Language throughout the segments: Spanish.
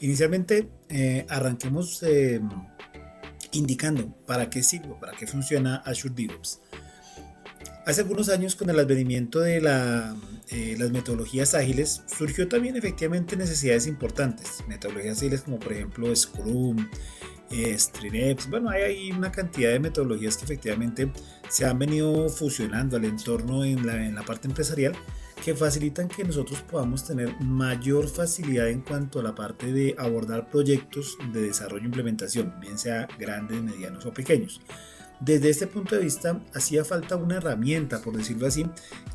Inicialmente, arranquemos indicando para qué sirve, para qué funciona Azure DevOps. Hace algunos años, con el advenimiento de las metodologías ágiles, surgió también efectivamente necesidades importantes. Metodologías ágiles como por ejemplo Scrum, Streamlabs. Bueno, hay una cantidad de metodologías que efectivamente se han venido fusionando al entorno en la parte empresarial, que facilitan que nosotros podamos tener mayor facilidad en cuanto a la parte de abordar proyectos de desarrollo e implementación, bien sea grandes, medianos o pequeños. Desde este punto de vista, hacía falta una herramienta, por decirlo así,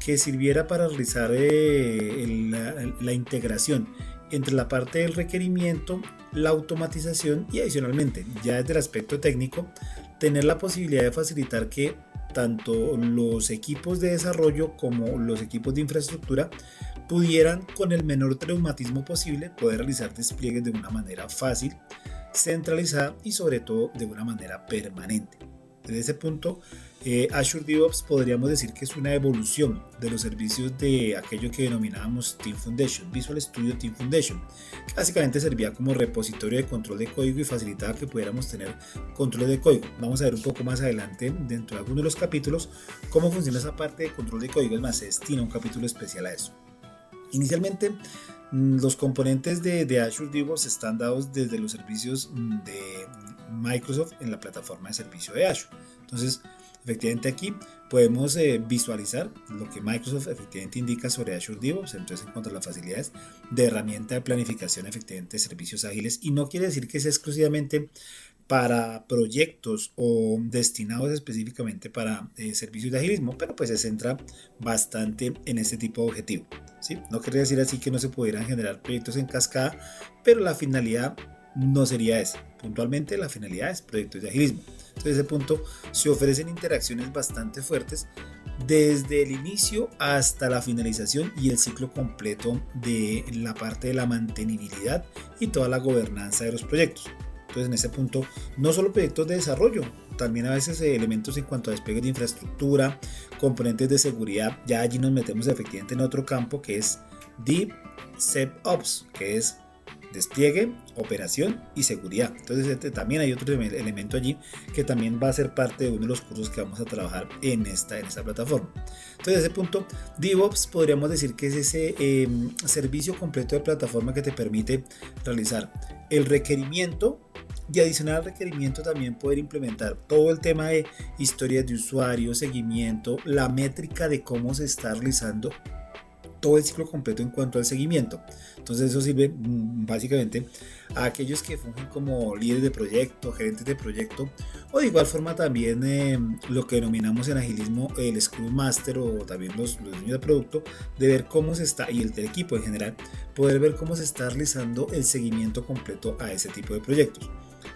que sirviera para realizar la integración entre la parte del requerimiento, la automatización y adicionalmente, ya desde el aspecto técnico, tener la posibilidad de facilitar que tanto los equipos de desarrollo como los equipos de infraestructura pudieran, con el menor traumatismo posible, poder realizar despliegues de una manera fácil, centralizada y sobre todo de una manera permanente. Desde ese punto, Azure DevOps podríamos decir que es una evolución de los servicios de aquello que denominábamos Team Foundation, Visual Studio Team Foundation, que básicamente servía como repositorio de control de código y facilitaba que pudiéramos tener control de código. Vamos a ver un poco más adelante, dentro de algunos de los capítulos, cómo funciona esa parte de control de código. Es más, se destina un capítulo especial a eso. Inicialmente, los componentes de Azure DevOps están dados desde los servicios de Microsoft en la plataforma de servicio de Azure. Entonces, efectivamente aquí podemos visualizar lo que Microsoft efectivamente indica sobre Azure DevOps. Entonces, en cuanto a las facilidades de herramienta de planificación efectivamente de servicios ágiles, y no quiere decir que sea exclusivamente para proyectos o destinados específicamente para servicios de agilismo, pero pues se centra bastante en este tipo de objetivo, ¿sí? No quería decir así que no se pudieran generar proyectos en cascada, pero la finalidad no sería esa. Puntualmente la finalidad es proyectos de agilismo. Entonces, desde ese punto se ofrecen interacciones bastante fuertes desde el inicio hasta la finalización y el ciclo completo de la parte de la mantenibilidad y toda la gobernanza de los proyectos. Entonces, en ese punto, no solo proyectos de desarrollo, también a veces elementos en cuanto a despegue de infraestructura, componentes de seguridad. Ya allí nos metemos efectivamente en otro campo que es DevSecOps, que es despliegue, operación y seguridad. Entonces también hay otro elemento allí que también va a ser parte de uno de los cursos que vamos a trabajar en esta plataforma. Entonces, desde ese punto, DevOps podríamos decir que es ese servicio completo de plataforma que te permite realizar el requerimiento y, adicional al requerimiento, también poder implementar todo el tema de historias de usuario, seguimiento, la métrica de cómo se está realizando todo el ciclo completo en cuanto al seguimiento. Entonces eso sirve básicamente a aquellos que fungen como líderes de proyecto, gerentes de proyecto, o de igual forma también lo que denominamos en agilismo el Scrum Master, o también los dueños de producto, de ver cómo se está, y el del equipo en general, poder ver cómo se está realizando el seguimiento completo a ese tipo de proyectos.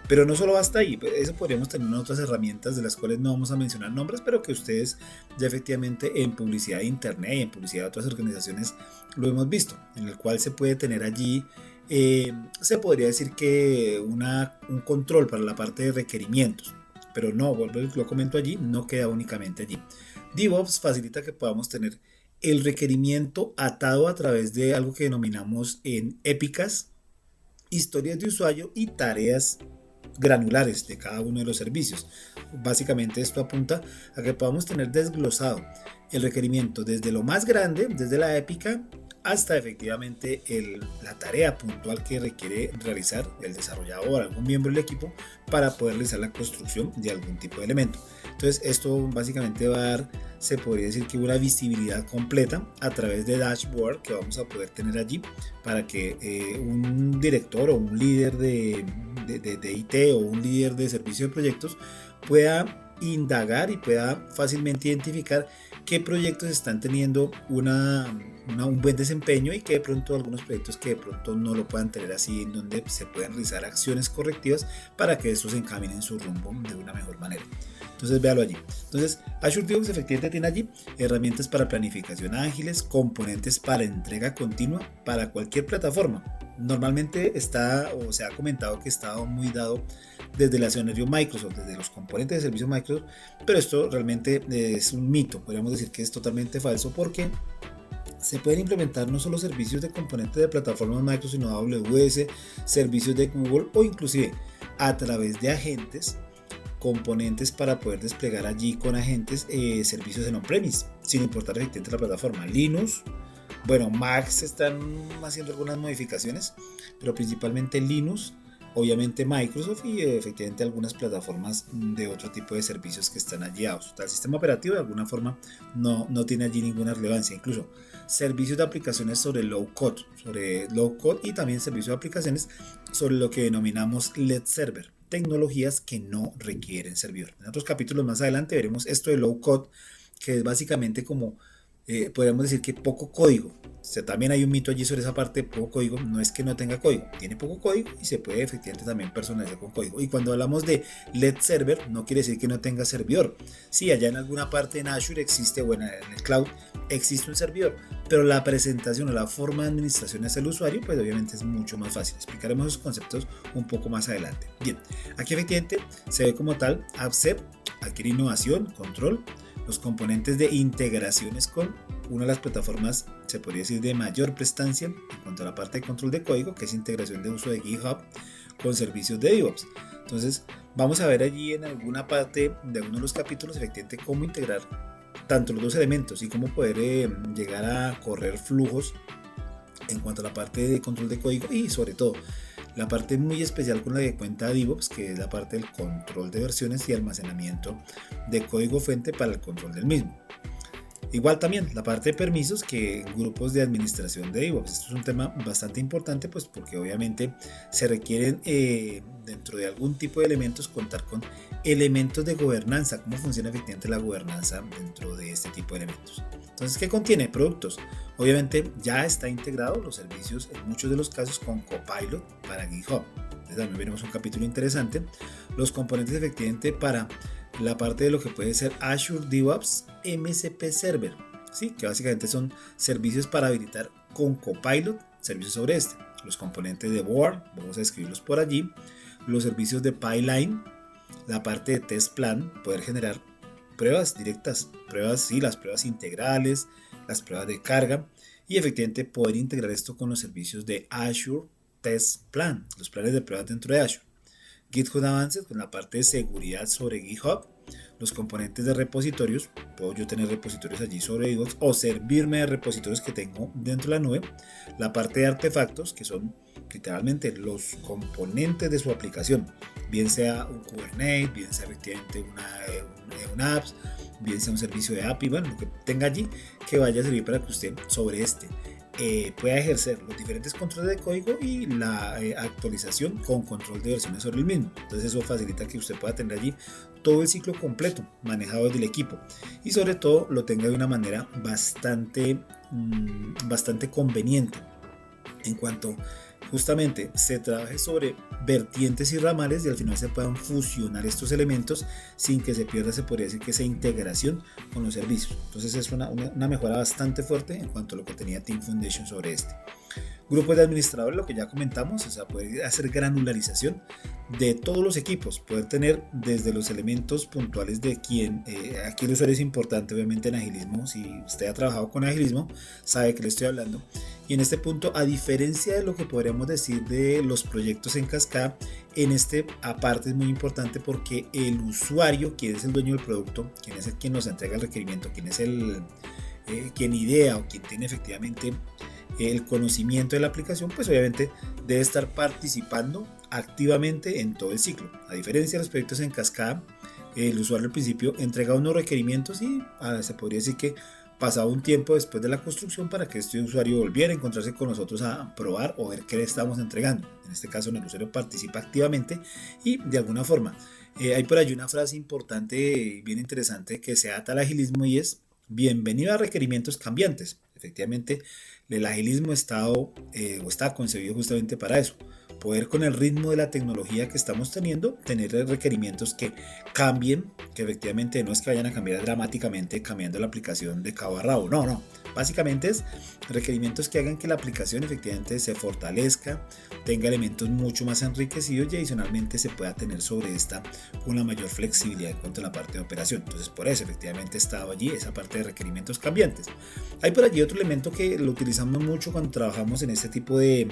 Pero no solo basta ahí, eso podríamos tener otras herramientas de las cuales no vamos a mencionar nombres, pero que ustedes ya efectivamente en publicidad de internet y en publicidad de otras organizaciones lo hemos visto, en el cual se puede tener allí, se podría decir que un control para la parte de requerimientos, pero no, lo comento allí, no queda únicamente allí. DevOps facilita que podamos tener el requerimiento atado a través de algo que denominamos en épicas, historias de usuario y tareas granulares de cada uno de los servicios. Básicamente esto apunta a que podamos tener desglosado el requerimiento desde lo más grande, desde la épica, hasta efectivamente la tarea puntual que requiere realizar el desarrollador, algún miembro del equipo, para poder realizar la construcción de algún tipo de elemento. Entonces esto básicamente va a dar, se podría decir que una visibilidad completa a través de dashboard que vamos a poder tener allí, para que un director o un líder de IT o un líder de servicio de proyectos pueda indagar y pueda fácilmente identificar qué proyectos están teniendo un buen desempeño, y que de pronto algunos proyectos que de pronto no lo puedan tener así, en donde se pueden realizar acciones correctivas para que estos se encaminen su rumbo de una mejor manera. Entonces véalo allí. Entonces Azure DevOps efectivamente tiene allí herramientas para planificación ágiles, componentes para entrega continua para cualquier plataforma. Normalmente está, o se ha comentado que está muy dado desde el escenario Microsoft, desde los componentes de servicio Microsoft, pero esto realmente es un mito. Podríamos decir que es totalmente falso, porque Se pueden implementar no solo servicios de componentes de plataformas Microsoft, sino AWS, servicios de Google o inclusive a través de agentes, componentes para poder desplegar allí con agentes servicios en on-premise, sin importar efectivamente la plataforma. Linux, bueno, Mac se están haciendo algunas modificaciones, pero principalmente Linux, obviamente Microsoft y efectivamente algunas plataformas de otro tipo de servicios que están allí. El sistema operativo de alguna forma no tiene allí ninguna relevancia. Incluso servicios de aplicaciones sobre low code y también servicios de aplicaciones sobre lo que denominamos LED server, tecnologías que no requieren servidor. En otros capítulos más adelante veremos esto de low code, que es básicamente como podríamos decir que poco código. O sea, también hay un mito allí sobre esa parte de poco código. No es que no tenga código, tiene poco código y se puede efectivamente también personalizar con código. Y cuando hablamos de LED server, no quiere decir que no tenga servidor. Sí, allá en alguna parte en Azure existe, bueno, en el cloud existe un servidor, pero la presentación o la forma de administración hacia el usuario, pues obviamente es mucho más fácil. Explicaremos esos conceptos un poco más adelante. Bien, aquí efectivamente se ve como tal AppSec, adquiere innovación, control, los componentes de integraciones con una de las plataformas, se podría decir, de mayor prestancia en cuanto a la parte de control de código, que es integración de uso de GitHub con servicios de DevOps. Entonces, vamos a ver allí en alguna parte de alguno de los capítulos, efectivamente, cómo integrar tanto los dos elementos y cómo poder llegar a correr flujos en cuanto a la parte de control de código y sobre todo la parte muy especial con la que cuenta DevOps, que es la parte del control de versiones y almacenamiento de código fuente para el control del mismo. Igual también la parte de permisos, que grupos de administración de DevOps. Esto es un tema bastante importante, pues porque obviamente se requieren dentro de algún tipo de elementos contar con elementos de gobernanza. ¿Cómo funciona efectivamente la gobernanza dentro de este tipo de elementos? Entonces, ¿qué contiene? Productos. Obviamente ya está integrado los servicios en muchos de los casos con Copilot para GitHub. Entonces también veremos un capítulo interesante. Los componentes efectivamente para la parte de lo que puede ser Azure DevOps MCP Server, ¿sí? Que básicamente son servicios para habilitar con Copilot servicios sobre este. Los componentes de Board, vamos a escribirlos por allí. Los servicios de Pipeline, la parte de Test Plan, poder generar pruebas directas, las pruebas integrales, las pruebas de carga y efectivamente poder integrar esto con los servicios de Azure Test Plan, los planes de pruebas dentro de Azure. GitHub Avances con la parte de seguridad sobre GitHub, los componentes de repositorios, puedo yo tener repositorios allí sobre DevOps o servirme de repositorios que tengo dentro de la nube, la parte de artefactos que son literalmente los componentes de su aplicación, bien sea un Kubernetes, bien sea efectivamente una apps, bien sea un servicio de API, bueno, lo que tenga allí que vaya a servir para que usted sobre este pueda ejercer los diferentes controles de código y la actualización con control de versiones sobre el mismo. Entonces eso facilita que usted pueda tener allí todo el ciclo completo manejado desde el equipo y sobre todo lo tenga de una manera bastante conveniente en cuanto justamente se trabaje sobre vertientes y ramales y al final se puedan fusionar estos elementos sin que se pierda, se podría decir, que esa integración con los servicios. Entonces es una mejora bastante fuerte en cuanto a lo que tenía Team Foundation sobre este. Grupos de administradores, lo que ya comentamos, o sea, poder hacer granularización de todos los equipos, poder tener desde los elementos puntuales de quién, aquí el usuario es importante, obviamente en agilismo, si usted ha trabajado con agilismo, sabe que le estoy hablando, y en este punto, a diferencia de lo que podríamos decir de los proyectos en cascada, en este aparte es muy importante porque el usuario, quien es el dueño del producto, quien es quien nos entrega el requerimiento, quien es quien idea o quien tiene efectivamente el conocimiento de la aplicación, pues obviamente debe estar participando activamente en todo el ciclo. A diferencia de los proyectos en cascada, el usuario al principio entrega unos requerimientos y se podría decir que pasaba un tiempo después de la construcción para que este usuario volviera a encontrarse con nosotros a probar o ver qué le estamos entregando. En este caso, el usuario participa activamente y de alguna forma. Hay por allí una frase importante y bien interesante que se ata al agilismo y es: bienvenido a requerimientos cambiantes. Efectivamente, el agilismo está concebido justamente para eso, poder con el ritmo de la tecnología que estamos teniendo, tener requerimientos que cambien, que efectivamente no es que vayan a cambiar dramáticamente cambiando la aplicación de cabo a rabo, no. Básicamente es requerimientos que hagan que la aplicación efectivamente se fortalezca, tenga elementos mucho más enriquecidos y adicionalmente se pueda tener sobre esta una mayor flexibilidad en cuanto a la parte de operación. Entonces por eso efectivamente estaba allí esa parte de requerimientos cambiantes. Hay por allí otro elemento que lo utilizamos mucho cuando trabajamos en este tipo de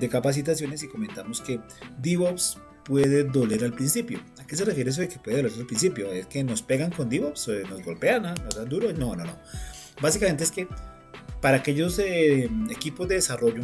capacitaciones y comentamos que DevOps puede doler al principio. ¿A qué se refiere eso de que puede doler al principio? ¿Es que nos pegan con DevOps? ¿Nos golpean? ¿Nos dan duro? No. Básicamente es que para aquellos equipos de desarrollo,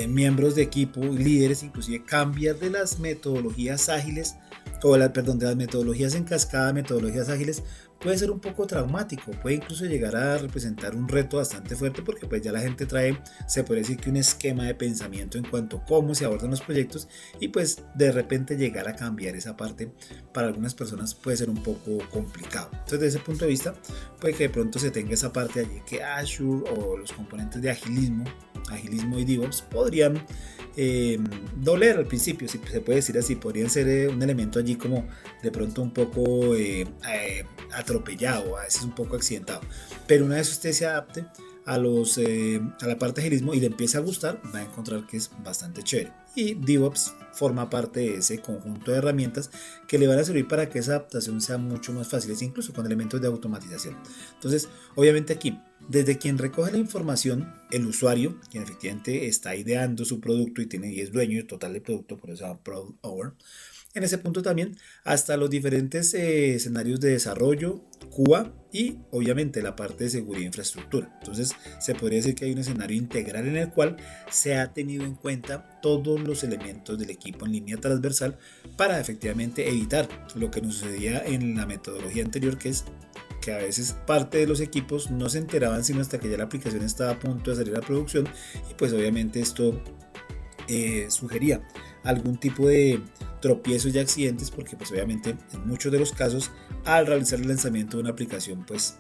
miembros de equipo, líderes, inclusive cambiar de las metodologías ágiles, de las metodologías en cascada, metodologías ágiles, puede ser un poco traumático, puede incluso llegar a representar un reto bastante fuerte porque pues ya la gente trae, se puede decir que un esquema de pensamiento en cuanto a cómo se abordan los proyectos y pues de repente llegar a cambiar esa parte para algunas personas puede ser un poco complicado. Entonces desde ese punto de vista puede que de pronto se tenga esa parte allí que Azure o los componentes de agilismo y DevOps podrían doler al principio, si se puede decir así, podrían ser un elemento allí como de pronto un poco atropellado, a veces un poco accidentado, pero una vez usted se adapte a la parte de agilismo y le empiece a gustar, va a encontrar que es bastante chévere. Y DevOps forma parte de ese conjunto de herramientas que le van a servir para que esa adaptación sea mucho más fácil, incluso con elementos de automatización. Entonces, obviamente aquí, desde quien recoge la información, el usuario, quien efectivamente está ideando su producto y es dueño total del producto, por eso se llama Product Owner, en ese punto también hasta los diferentes escenarios de desarrollo, QA y obviamente la parte de seguridad e infraestructura. Entonces se podría decir que hay un escenario integral en el cual se ha tenido en cuenta todos los elementos del equipo en línea transversal para efectivamente evitar lo que nos sucedía en la metodología anterior, que es que a veces parte de los equipos no se enteraban sino hasta que ya la aplicación estaba a punto de salir a producción y pues obviamente esto sugería algún tipo de tropiezos y accidentes porque pues obviamente en muchos de los casos al realizar el lanzamiento de una aplicación pues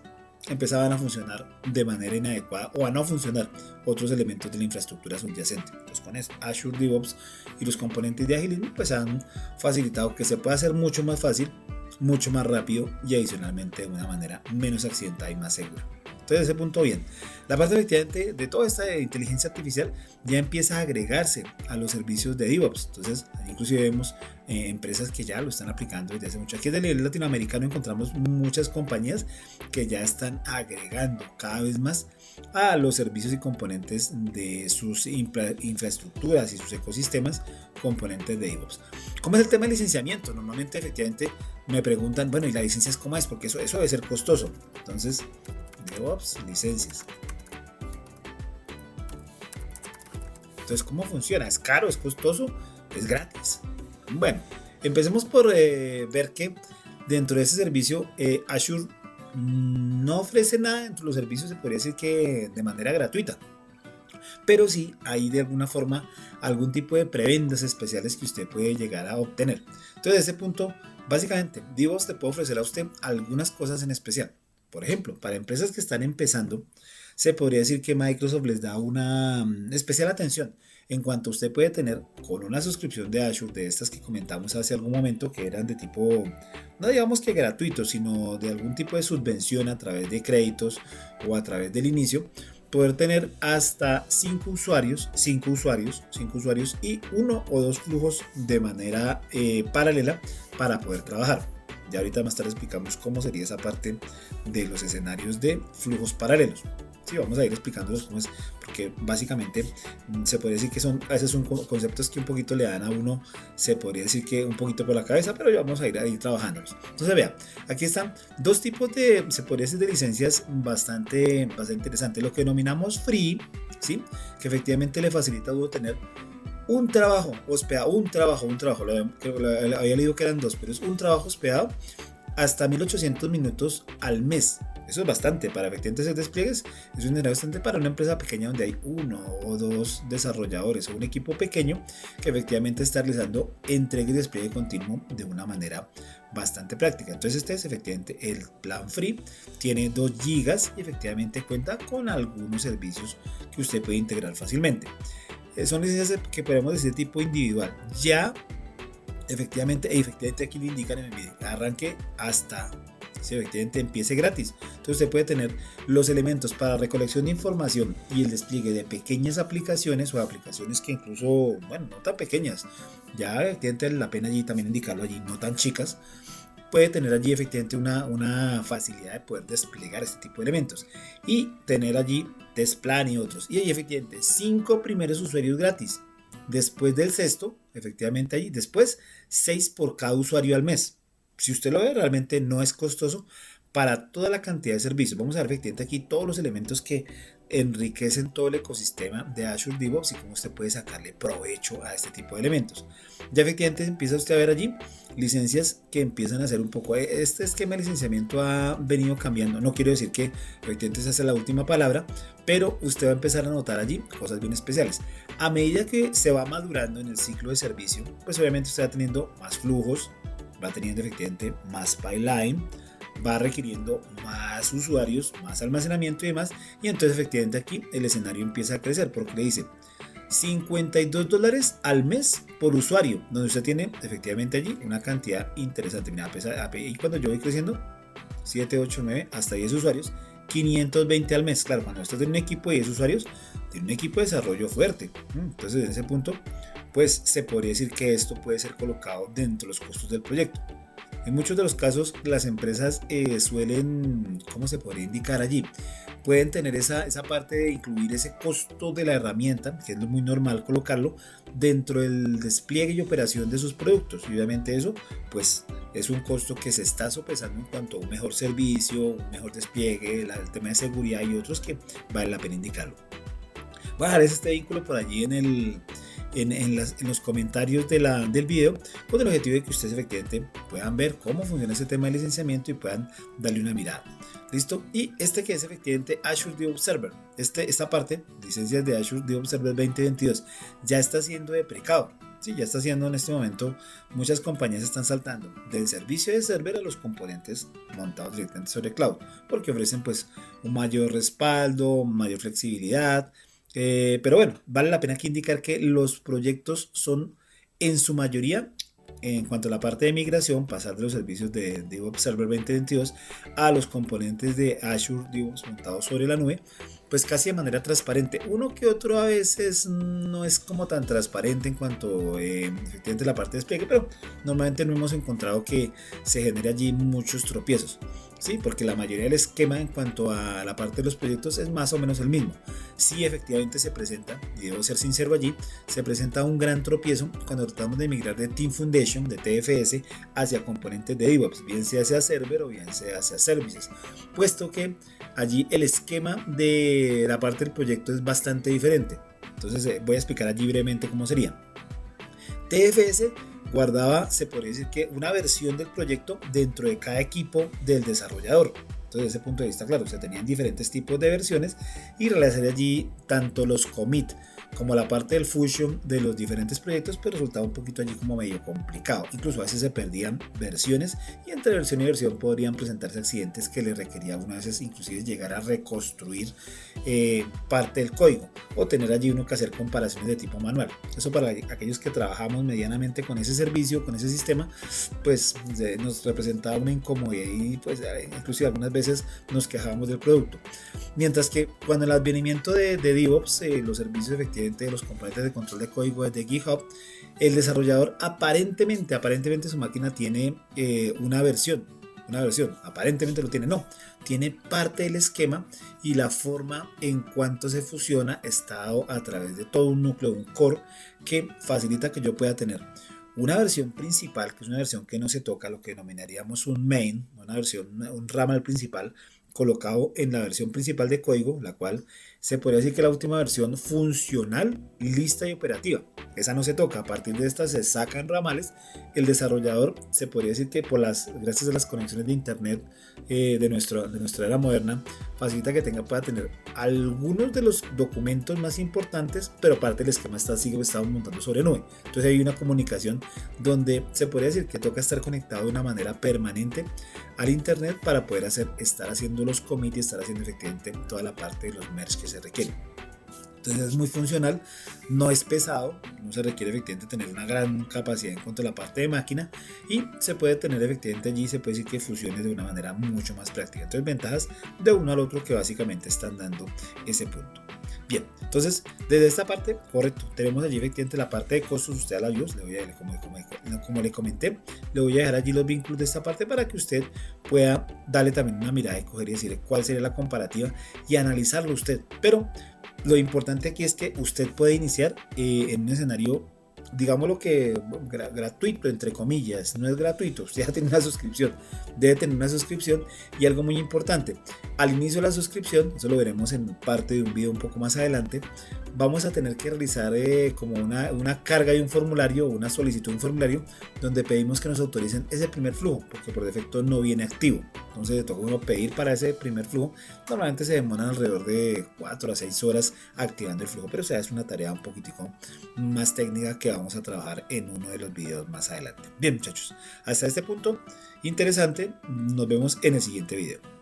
empezaban a funcionar de manera inadecuada o a no funcionar otros elementos de la infraestructura subyacente. Entonces con eso Azure DevOps y los componentes de agilismo pues han facilitado que se pueda hacer mucho más fácil, mucho más rápido y adicionalmente de una manera menos accidentada y más segura. Entonces, ese punto bien. La parte efectivamente de toda esta inteligencia artificial ya empieza a agregarse a los servicios de DevOps. Entonces, inclusive vemos empresas que ya lo están aplicando desde hace mucho. Aquí desde el nivel latinoamericano encontramos muchas compañías que ya están agregando cada vez más a los servicios y componentes de sus infraestructuras y sus ecosistemas, componentes de DevOps. ¿Cómo es el tema de licenciamiento? Normalmente, efectivamente, me preguntan, bueno, ¿y la licencia cómo es? Porque eso debe ser costoso. Entonces, DevOps, licencias. Entonces, ¿cómo funciona? ¿Es caro? ¿Es costoso? ¿Es gratis? Bueno, empecemos por ver que dentro de ese servicio Azure no ofrece nada dentro de los servicios, se podría decir que de manera gratuita. Pero sí hay de alguna forma algún tipo de prebendas especiales que usted puede llegar a obtener. Entonces, desde ese punto, básicamente, DevOps te puede ofrecer a usted algunas cosas en especial. Por ejemplo, para empresas que están empezando, se podría decir que Microsoft les da una especial atención en cuanto usted puede tener con una suscripción de Azure, de estas que comentamos hace algún momento, que eran de tipo, no digamos que gratuito, sino de algún tipo de subvención a través de créditos o a través del inicio, poder tener hasta 5 usuarios y 1 o 2 flujos de manera paralela para poder trabajar. Ya ahorita más tarde explicamos cómo sería esa parte de los escenarios de flujos paralelos. Sí, vamos a ir explicándolos cómo es, porque básicamente se podría decir que a veces son conceptos que un poquito le dan a uno, se podría decir que un poquito por la cabeza, pero ya vamos a ir ahí trabajándolos. Entonces vea, aquí están dos tipos se podría decir de licencias bastante interesantes. Lo que denominamos free, ¿sí? Que efectivamente le facilita a uno tener un trabajo hospedado, había leído que eran 2, pero es un trabajo hospedado hasta 1800 minutos al mes. Eso es bastante para efectivamente hacer despliegues, es un dinero bastante para una empresa pequeña donde hay 1 o 2 desarrolladores o un equipo pequeño que efectivamente está realizando entrega y despliegue continuo de una manera bastante práctica. Entonces este es efectivamente el plan free, tiene 2 gigas y efectivamente cuenta con algunos servicios que usted puede integrar fácilmente. Son licencias que podemos decir tipo individual. Ya efectivamente aquí le indican en el video, arranque hasta si efectivamente empiece gratis. Entonces usted puede tener los elementos para recolección de información y el despliegue de pequeñas aplicaciones o aplicaciones que incluso, bueno, no tan pequeñas, ya efectivamente la pena allí también indicarlo allí, no tan chicas, puede tener allí efectivamente una facilidad de poder desplegar este tipo de elementos y tener allí Testplan y otros. Y ahí efectivamente 5 primeros usuarios gratis. Después del sexto, efectivamente ahí, después 6 por cada usuario al mes. Si usted lo ve, realmente no es costoso para toda la cantidad de servicios. Vamos a ver efectivamente aquí todos los elementos que enriquecen todo el ecosistema de Azure DevOps y cómo usted puede sacarle provecho a este tipo de elementos. Ya efectivamente empieza usted a ver allí licencias que empiezan a hacer un poco, este esquema de licenciamiento ha venido cambiando. No quiero decir que efectivamente esa sea la última palabra, pero usted va a empezar a notar allí cosas bien especiales. A medida que se va madurando en el ciclo de servicio, pues obviamente usted va teniendo más flujos, va teniendo efectivamente más pipeline, va requiriendo más usuarios, más almacenamiento y demás, y entonces efectivamente aquí el escenario empieza a crecer porque le dice $52 al mes por usuario, donde usted tiene efectivamente allí una cantidad interesante. Mira, y cuando yo voy creciendo 7, 8, 9, hasta 10 usuarios, 520 al mes. Claro, cuando usted tiene un equipo de 10 usuarios, tiene un equipo de desarrollo fuerte. Entonces, en ese punto, pues se podría decir que esto puede ser colocado dentro de los costos del proyecto. En muchos de los casos, las empresas suelen, ¿cómo se podría indicar allí? Pueden tener esa parte de incluir ese costo de la herramienta, que es lo muy normal colocarlo, dentro del despliegue y operación de sus productos. Y obviamente eso, pues, es un costo que se está sopesando en cuanto a un mejor servicio, un mejor despliegue, el tema de seguridad y otros que vale la pena indicarlo. Voy a dejar este vínculo por allí en los comentarios del video con el objetivo de que ustedes efectivamente puedan ver cómo funciona ese tema de licenciamiento y puedan darle una mirada. ¿Listo? Y este que es efectivamente Azure DevOps Server, esta parte, licencias de Azure DevOps Server 2022, ya está siendo deprecado. Sí, ya está siendo en este momento, muchas compañías están saltando del servicio de server a los componentes montados directamente sobre cloud, porque ofrecen pues un mayor respaldo, mayor flexibilidad. Pero bueno, vale la pena aquí indicar que los proyectos son en su mayoría, en cuanto a la parte de migración, pasar de los servicios de DevOps Server 2022 a los componentes de Azure DevOps montados sobre la nube, pues casi de manera transparente. Uno que otro a veces no es como tan transparente en cuanto efectivamente la parte de despliegue, pero normalmente no hemos encontrado que se genere allí muchos tropiezos. Sí, porque la mayoría del esquema en cuanto a la parte de los proyectos es más o menos el mismo. Sí, efectivamente se presenta, y debo ser sincero allí, se presenta un gran tropiezo cuando tratamos de migrar de Team Foundation, de TFS, hacia componentes de DevOps, bien sea hacia server o bien sea hacia services, puesto que allí el esquema de la parte del proyecto es bastante diferente. Entonces voy a explicar allí brevemente cómo sería. TFS guardaba, se podría decir que una versión del proyecto dentro de cada equipo del desarrollador. Entonces, desde ese punto de vista, claro, se tenían diferentes tipos de versiones y realizar allí tanto los commit como la parte del fusion de los diferentes proyectos, pero resultaba un poquito allí como medio complicado. Incluso a veces se perdían versiones y entre versión y versión podrían presentarse accidentes que le requería a veces inclusive llegar a reconstruir parte del código o tener allí uno que hacer comparaciones de tipo manual. Eso para aquellos que trabajamos medianamente con ese servicio, con ese sistema, pues nos representaba una incomodidad y pues inclusive algunas veces nos quejábamos del producto. Mientras que cuando el advenimiento de DevOps, los servicios efectivamente de los componentes de control de código desde GitHub, el desarrollador aparentemente su máquina tiene una versión, aparentemente lo tiene, no, tiene parte del esquema y la forma en cuanto se fusiona está dado a través de todo un núcleo, un core que facilita que yo pueda tener una versión principal, que es una versión que no se toca, lo que denominaríamos un main, una versión, un ramal principal colocado en la versión principal de código, la cual se podría decir que la última versión funcional, lista y operativa. Esa no se toca, a partir de esta se sacan ramales. El desarrollador se podría decir que gracias a las conexiones de internet de nuestra era moderna, facilita que pueda tener algunos de los documentos más importantes, pero parte del esquema estamos montando sobre nube. Entonces hay una comunicación donde se podría decir que toca estar conectado de una manera permanente al internet para poder estar haciendo los commits y estar haciendo efectivamente toda la parte de los merge que se requieren. Entonces es muy funcional, no es pesado, no se requiere efectivamente tener una gran capacidad en cuanto a la parte de máquina y se puede tener efectivamente allí, se puede decir que funcione de una manera mucho más práctica. Entonces ventajas de uno al otro que básicamente están dando ese punto. Bien, entonces desde esta parte, correcto, tenemos allí efectivamente la parte de costos, usted a la vio, como le comenté, le voy a dejar allí los vínculos de esta parte para que usted pueda darle también una mirada y coger y decir cuál sería la comparativa y analizarlo usted. Pero lo importante aquí es que usted puede iniciar en un escenario, digámoslo que gratuito, entre comillas, no es gratuito, usted ya tiene una suscripción, debe tener una suscripción y algo muy importante, al inicio de la suscripción, eso lo veremos en parte de un video un poco más adelante, vamos a tener que realizar como una carga de un formulario o una solicitud de un formulario donde pedimos que nos autoricen ese primer flujo, porque por defecto no viene activo. Entonces le toca uno pedir para ese primer flujo. Normalmente se demoran alrededor de 4 a 6 horas activando el flujo, pero esa es una tarea un poquitico más técnica que vamos a trabajar en uno de los videos más adelante. Bien muchachos, hasta este punto interesante, nos vemos en el siguiente video.